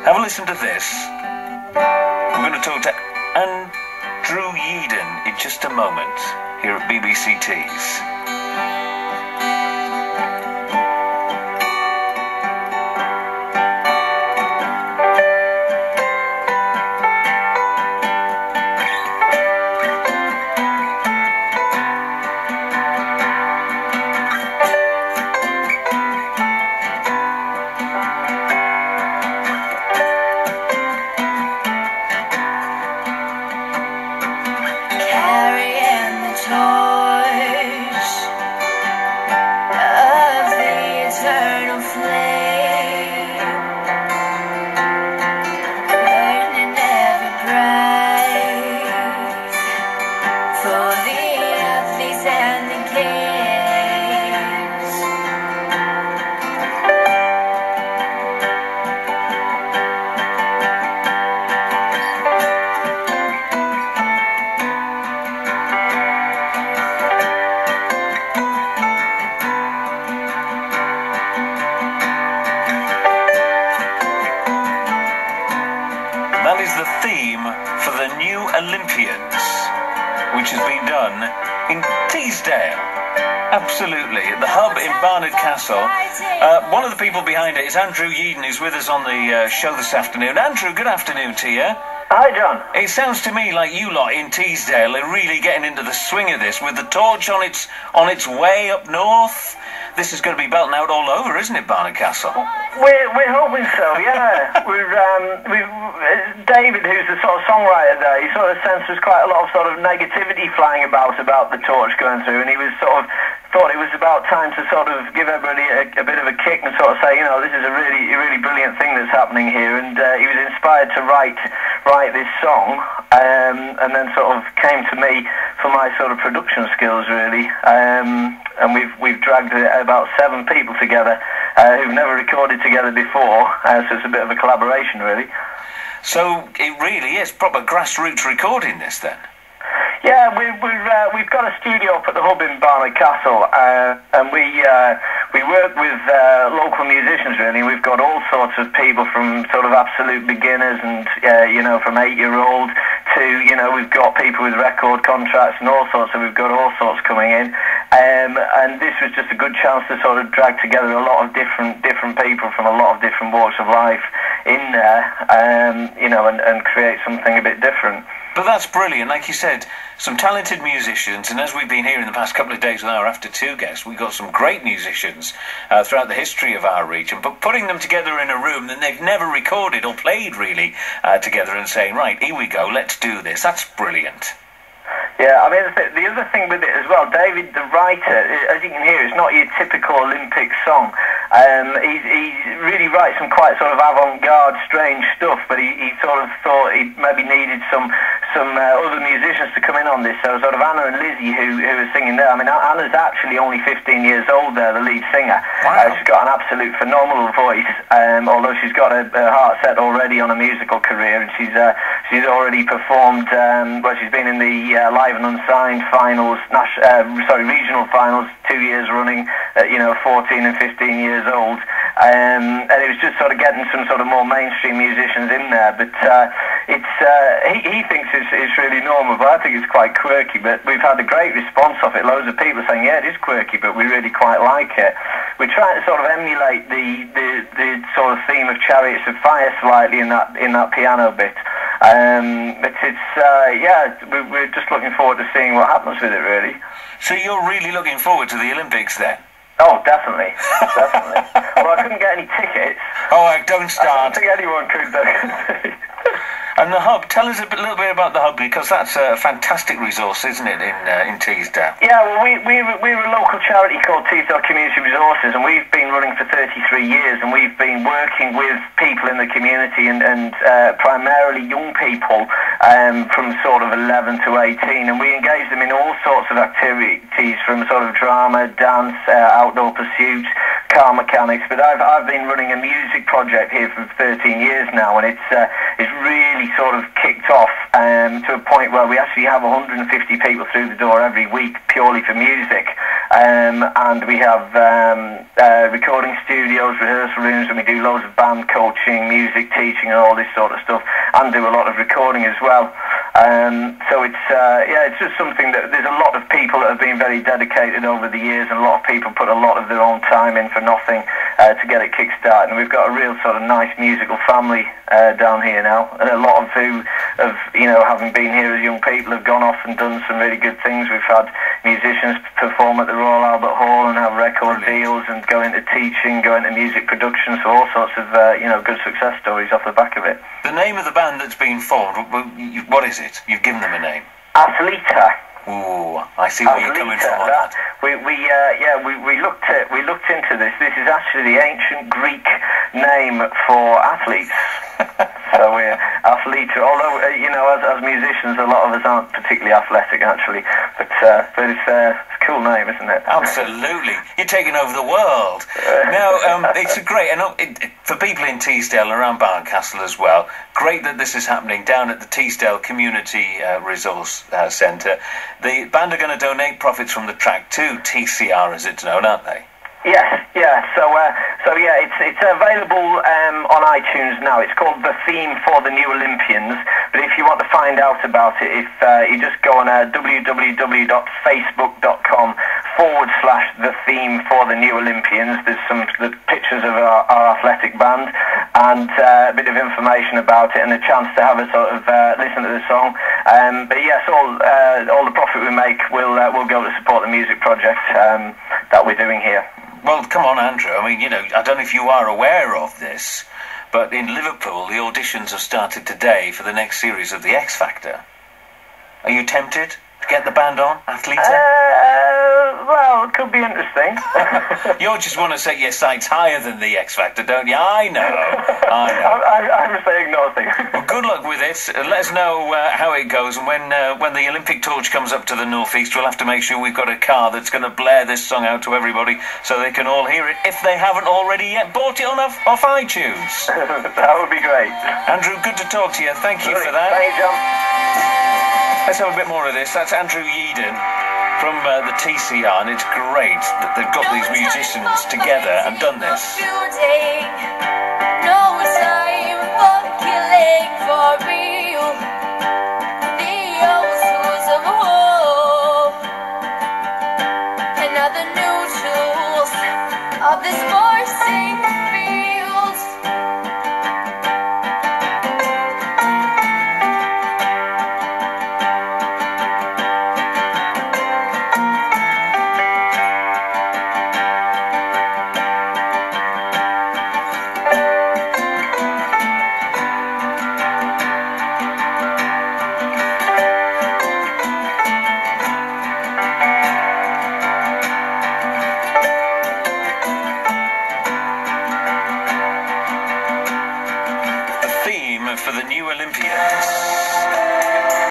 Have a listen to this. We're going to talk to Andrew Yeadon in just a moment here at BBC Tees. That is the theme for the new Olympians, which has been done in Teesdale. Absolutely, at the Hub in Barnard Castle. One of the people behind it is Andrew Yeadon, who's with us on the show this afternoon. Andrew, good afternoon to you. Hi, John. It sounds to me like you lot in Teesdale are really getting into the swing of this, with the torch on its way up north. This is going to be belting out all over, isn't it, Barnard Castle? We're hoping so, yeah. David, who's the sort of songwriter there, he sort of sensed there's quite a lot of sort of negativity flying about the torch going through, and he was sort of thought it was about time to sort of give everybody a bit of a kick and sort of say, you know, this is a really brilliant thing that's happening here, and he was inspired to write this song, and then sort of came to me for my sort of production skills, really, and we've dragged about 7 people together who've never recorded together before, so it's a bit of a collaboration, really. So it really is proper grassroots recording, this, then? Yeah, we've got a studio up at the Hub in Barnard Castle, and we work with local musicians, really. We've got all sorts of people, from sort of absolute beginners and you know, from 8-year-old to, you know, we've got people with record contracts and all sorts. So we've got all sorts coming in, and this was just a good chance to sort of drag together a lot of different people from a lot of different walks of life in there, you know, and create something a bit different. But that's brilliant, like you said, some talented musicians, and as we've been here in the past couple of days with our After Two guests, we've got some great musicians throughout the history of our region, but putting them together in a room that they've never recorded or played, really, together and saying, right, here we go, let's do this, that's brilliant. Yeah, I mean, the other thing with it as well, David, the writer, as you can hear, it's not your typical Olympic song. He really writes some quite sort of avant-garde, strange stuff, but he sort of thought he maybe needed some other musicians to come in on this. So sort of Anna and Lizzie, who are singing there. I mean, Anna's actually only 15 years old there, the lead singer. Wow. She's got an absolute phenomenal voice, although she's got her heart set already on a musical career, and she's already performed, well, she's been in the Live and Unsigned finals, regional finals 2 years running, you know, 14 and 15 years old, and it was just sort of getting some sort of more mainstream musicians in there, but he thinks it's really normal, but I think it's quite quirky. But we've had a great response off it, loads of people saying, yeah, it is quirky, but we really quite like it. We're trying to sort of emulate the sort of theme of Chariots of Fire slightly in that piano bit. But it's, yeah, we're just looking forward to seeing what happens with it, really. So you're really looking forward to the Olympics, then? Oh, definitely, definitely. Although I couldn't get any tickets. Oh, don't start. I don't think anyone could, though. And the Hub, tell us a little bit about the Hub, because that's a fantastic resource, isn't it, in Teesdale? Yeah, well, we're a local charity called Teesdale Community Resources, and we've been running for 33 years, and we've been working with people in the community, and primarily young people from sort of 11 to 18, and we engage them in all sorts of activities, from sort of drama, dance, outdoor pursuits, car mechanics. But I've been running a music project here for 13 years now, and it's really sort of kicked off to a point where we actually have 150 people through the door every week purely for music, and we have recording studios, rehearsal rooms, and we do loads of band coaching, music teaching, and all this sort of stuff, and do a lot of recording as well. So it's just something that there's a lot of people that have been very dedicated over the years, and a lot of people put a lot of their own time in for nothing to get it kick-started. And we've got a real sort of nice musical family down here now, and a lot of who have, having been here as young people, have gone off and done some really good things. We've had musicians perform at the Royal Albert Hall and have record deals, and go into teaching, go into music production, so all sorts of good success stories off the back of it. The name of the band that's been formed, what is it? You've given them a name. Athleta. Ooh, I see where you're coming from on that. We looked into this. This is actually the ancient Greek name for athletes. So we're Athleta. Although as musicians, a lot of us aren't particularly athletic actually, but it's a cool name, isn't it? Absolutely, you're taking over the world. Now, it's great, and for people in Teesdale and around Barncastle as well. Great that this is happening down at the Teesdale Community Resource Centre. The band are going to donate profits from the track to TCR, as it's known, aren't they? Yes, yeah. So it's available on iTunes now. It's called The Theme for the New Olympians. But if you want to find out about it, if you just go on www.facebook.com/The Theme for the New Olympians, there's the pictures of our athletic band and a bit of information about it, and a chance to have a sort of listen to the song. But yes, all the profit we make will go to support the music project that we're doing here. Well, come on, Andrew. I mean, I don't know if you are aware of this, but in Liverpool, the auditions have started today for the next series of The X Factor. Are you tempted to get the band on, Athleta? Well, it could be interesting. You just want to set your sights higher than The X Factor, don't you? I know. I'm saying nothing. Well, good luck with it. Let us know how it goes, and when the Olympic torch comes up to the northeast, we'll have to make sure we've got a car that's going to blare this song out to everybody so they can all hear it, if they haven't already yet bought it off iTunes. That would be great. Andrew, good to talk to you. Thank you for that. Thanks, John. Let's have a bit more of this. That's Andrew Yeadon from the TCR, and it's great that they've got these musicians together and done this. No time for killing for real. The old of hope and other new tools of this forcing fields. For the new Olympians.